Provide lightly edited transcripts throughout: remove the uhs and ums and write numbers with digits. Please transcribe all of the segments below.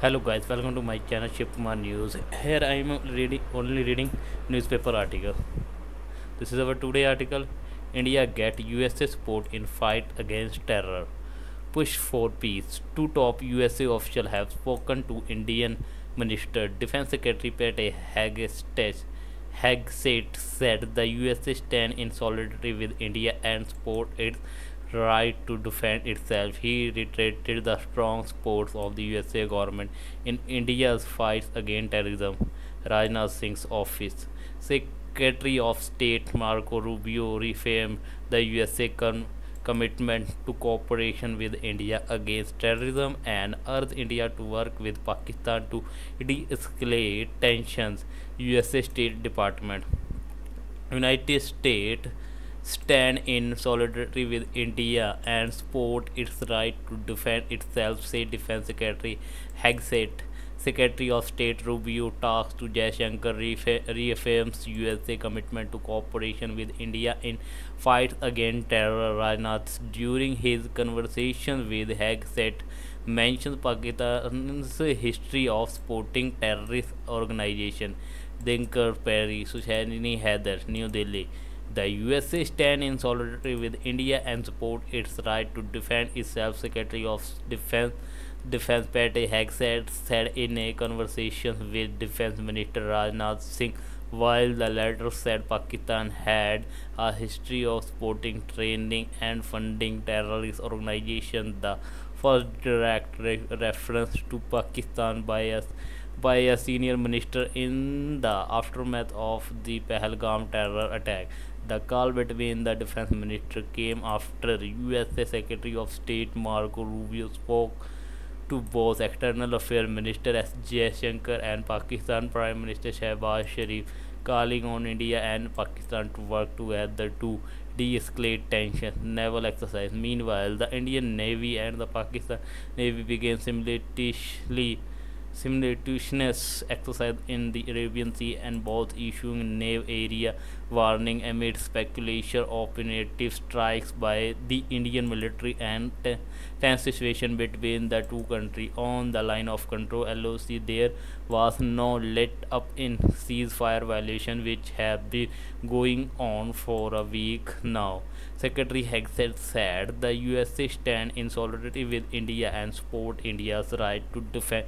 Hello guys, welcome to my channel Shipma News. Here I am only reading newspaper article. This is our today article. India get USA support in fight against terror. Push for peace. Two top USA officials have spoken to Indian Minister Defense Secretary Pete Hegseth said the USA stand in solidarity with India and support its right to defend itself. He reiterated the strong support of the USA government in India's fight against terrorism. Rajnath Singh's office. Secretary of State Marco Rubio reaffirmed the USA commitment to cooperation with India against terrorism and urged India to work with Pakistan to de-escalate tensions. USA State Department. United States stand in solidarity with India and support its right to defend itself, said Defense Secretary Hegseth. Secretary of State Rubio talks to Jaishankar reaffirms USA commitment to cooperation with India in fight against terror. Rajnath, during his conversation with Hegseth, mentions Pakistan's history of supporting terrorist organizations. Dinkar Perry, Sushani Haider, New Delhi. The USA stand in solidarity with India and support its right to defend itself, Secretary of Defense Pete Hegseth said in a conversation with Defense Minister Rajnath Singh, while the latter said Pakistan had a history of supporting, training, and funding terrorist organizations. The first direct reference to Pakistan by a senior minister in the aftermath of the Pahalgam terror attack. The call between the defense minister came after USA Secretary of State Marco Rubio spoke to both External Affairs Minister S. Jaishankar and Pakistan Prime Minister Shehbaz Sharif, calling on India and Pakistan to work together to de-escalate tensions. Naval exercise. Meanwhile, the Indian Navy and the Pakistan Navy began simultaneous exercise in the Arabian Sea and both issuing naval area warning amid speculation of punitive strikes by the Indian military and tense situation between the two countries on the line of control LOC. There was no let up in ceasefire violation which have been going on for a week now. Secretary Hegseth said the USA stand in solidarity with India and support India's right to defend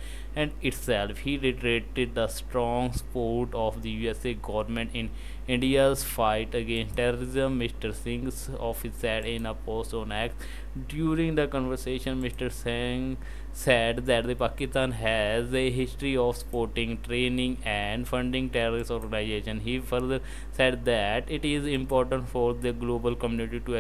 itself. He reiterated the strong support of the USA government in India's fight against terrorism. Mr. Singh's office said in a post on X. During the conversation, Mr. Singh said that the Pakistan has a history of supporting, training, and funding terrorist organizations. He further said that it is important for the global community to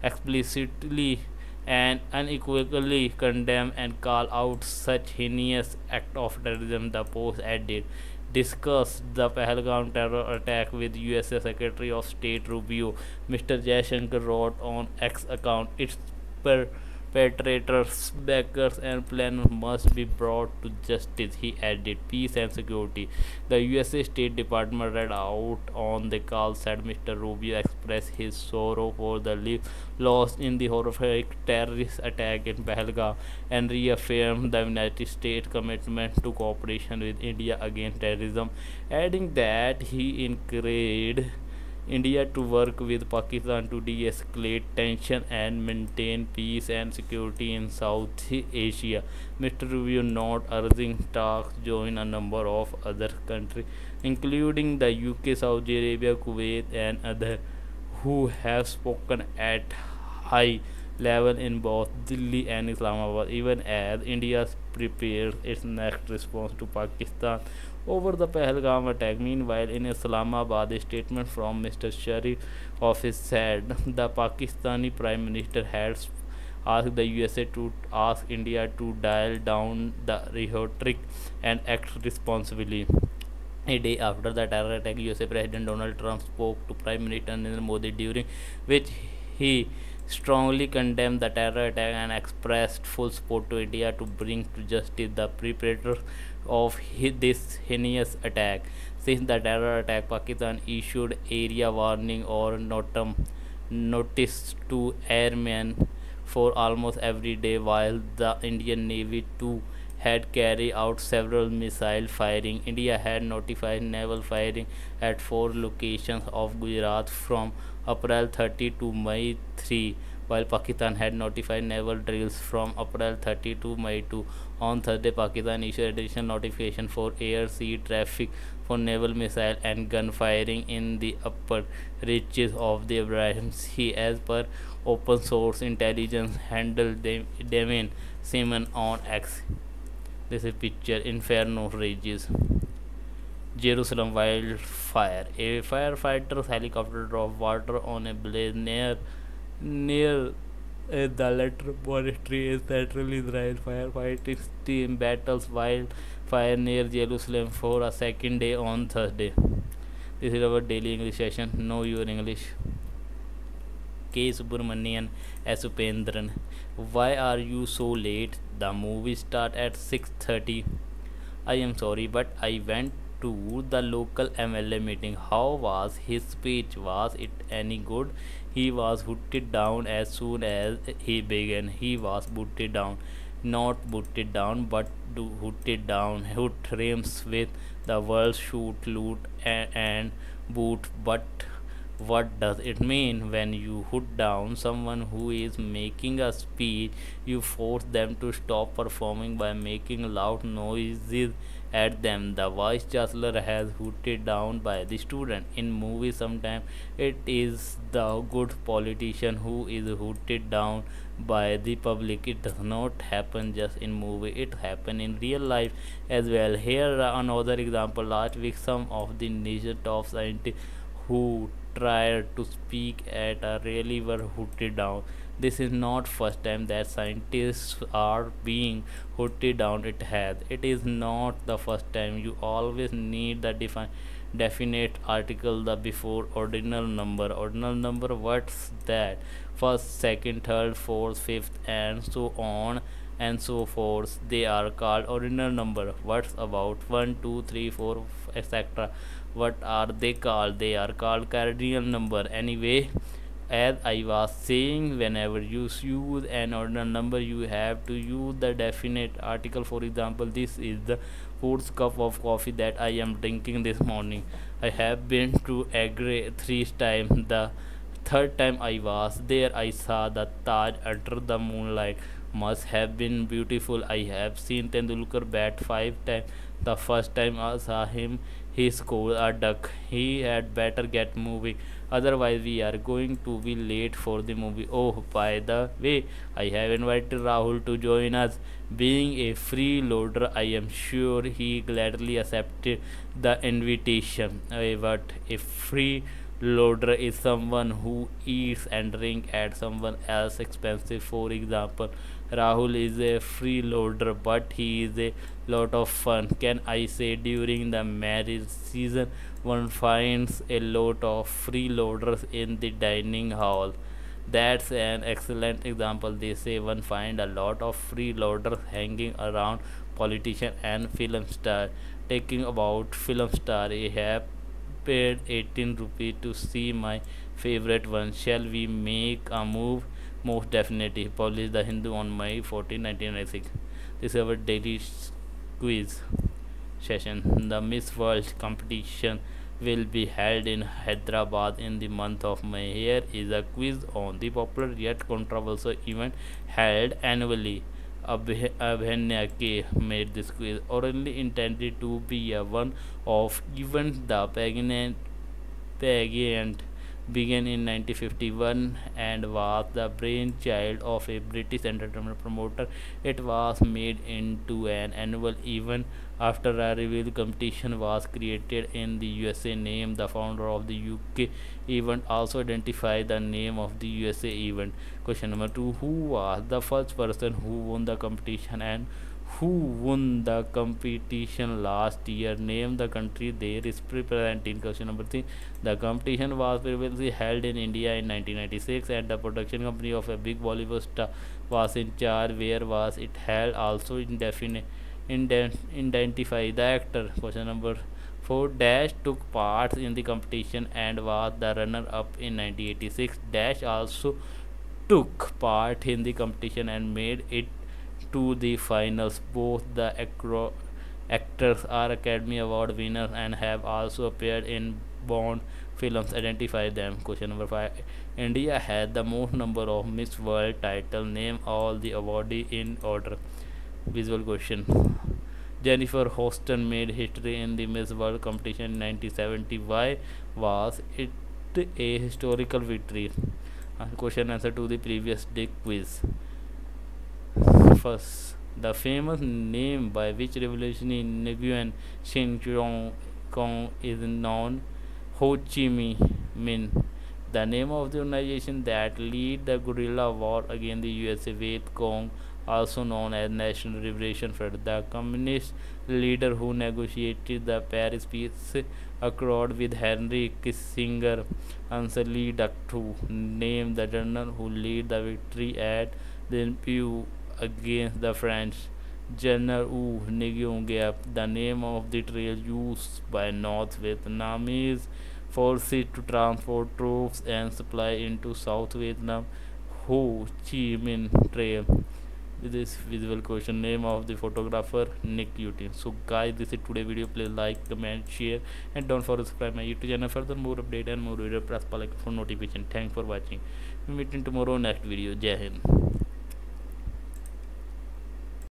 explicitly and unequivocally condemn and call out such heinous act of terrorism. The post added discussed the Pahalgam terror attack with USA Secretary of State Rubio. Mr. Jaishankar wrote on X account, its perpetrators, backers, and planners must be brought to justice. He added, peace and security. The USA State Department read out on the call, said Mr. Rubio expressed his sorrow for the lives lost in the horrific terrorist attack in Pahalgam and reaffirmed the United States commitment to cooperation with India against terrorism, adding that he encouraged India to work with Pakistan to de-escalate tension and maintain peace and security in South Asia. Mr. Rubio not urging talks join a number of other countries, including the UK, Saudi Arabia, Kuwait, and others, who have spoken at high level in both Delhi and Islamabad, even as India prepares its next response to Pakistan over the Pahalgam attack. Meanwhile, in Islamabad, a statement from Mr. Sharif office said the Pakistani Prime Minister has asked the USA to ask India to dial down the rhetoric and act responsibly. A day after the terror attack, USA President Donald Trump spoke to Prime Minister Narendra Modi, during which he strongly condemned the terror attack and expressed full support to India to bring to justice the perpetrators of this heinous attack. Since the terror attack, Pakistan issued area warning or notice to airmen for almost every day, while the Indian Navy too had carried out several missile firing. India had notified naval firing at 4 locations of Gujarat from April 30 to May 3, while Pakistan had notified naval drills from April 30 to May 2. On Thursday, Pakistan issued additional notification for air-sea traffic for naval missile and gun firing in the upper reaches of the Ibrahim Sea, as per open source intelligence handle Damien Simon on X. This is picture Inferno rages. Jerusalem wildfire. A firefighter's helicopter dropped water on a blaze near the latter monastery in central Israel. Firefighting team battles wildfire near Jerusalem for a second day on Thursday. This is our daily English session. Know your English. K. Subramanian as Upendran. Why are you so late? The movie start at 6:30. I am sorry, but I went to the local MLA meeting. How was his speech? Was it any good? He was hooted down as soon as he began. He was booted down. Not booted down, but hooted down. Hoot rims with the words shoot, loot, and boot. But what does it mean when you hood down someone who is making a speech? You force them to stop performing by making loud noises at them. The vice chancellor has hooted down by the student. In movies, sometimes it is the good politician who is hooted down by the public. It does not happen just in movie, it happen in real life as well. Here another example. Last week, some of the nation's top scientists who tried to speak at a rally were hooted down. This is not first time that scientists are being hooted down. It is not the first time. You always need the definite article the before ordinal number. Ordinal number, what's that? First, second, third, fourth, fifth, and so on and so forth. They are called ordinal number. What's about 1, 2, 3, 4, etc.? What are they called? They are called cardinal number. Anyway, as I was saying, whenever you use an ordinal number, you have to use the definite article. For example, this is the fourth cup of coffee that I am drinking this morning. I have been to Agra 3 times. The third time I was there, I saw the Taj under the moonlight. Must have been beautiful. I have seen Tendulkar bat 5 times. The first time I saw him, he scored a duck. He had better get moving, otherwise we are going to be late for the movie. Oh, by the way, I have invited Rahul to join us. Being a freeloader, I am sure he gladly accepted the invitation. But a freeloader is someone who eats and drinks at someone else's expense. For example, Rahul is a freeloader, but he is a lot of fun. Can I say during the marriage season, one finds a lot of freeloaders in the dining hall. That's an excellent example. They say one find a lot of freeloaders hanging around politician and film star. Taking about film star, I have paid 18 rupees to see my favorite one. Shall we make a move? Most definitely. Published the Hindu on May 14, 1996. This is our daily quiz session. The Miss World competition will be held in Hyderabad in the month of May. Here is a quiz on the popular yet controversial event held annually. Abhenya K made this quiz, originally intended to be a one of events. The pageant began in 1951 and was the brainchild of a British entertainment promoter. It was made into an annual event after a rival competition was created in the USA. Name the founder of the UK event. Also identify the name of the USA event. Question number 2. Who was the first person who won the competition and who won the competition last year? Name the country there is representing. Question number 3. The competition was previously held in India in 1996 and the production company of a big Bollywood star was in charge. Where was it held? Also identify the actor. Question number 4. Dash took part in the competition and was the runner up in 1986. Dash also took part in the competition and made it to the finals. Both the actors are Academy Award winners and have also appeared in Bond films. Identify them. Question number 5. India had the most number of Miss World titles. Name all the awardees in order. Visual question. Jennifer Hoston made history in the Miss World competition in 1970. Why was it a historical victory? Question answer to the previous day quiz. First, the famous name by which revolutionary Nguyen Sinh Kong is known, Ho Chi Minh, the name of the organization that lead the guerrilla war against the USA, Viet Cong, also known as National Liberation Front, the communist leader who negotiated the Paris Peace Accord with Henry Kissinger. Answer Lee Duc-Thu, named the general who led the victory at the Pew against the French. General U Nguyen Giap, the name of the trail used by North Vietnamese forces to transport troops and supply into South Vietnam. Ho Chi Minh Trail. This visual question. Name of the photographer Nick Utin. So guys, this is today video. Please like, comment, share, and don't forget to subscribe my YouTube channel. Further more update and more video, press bell icon for notification. Thanks for watching. We meet in tomorrow next video. Jai Hind.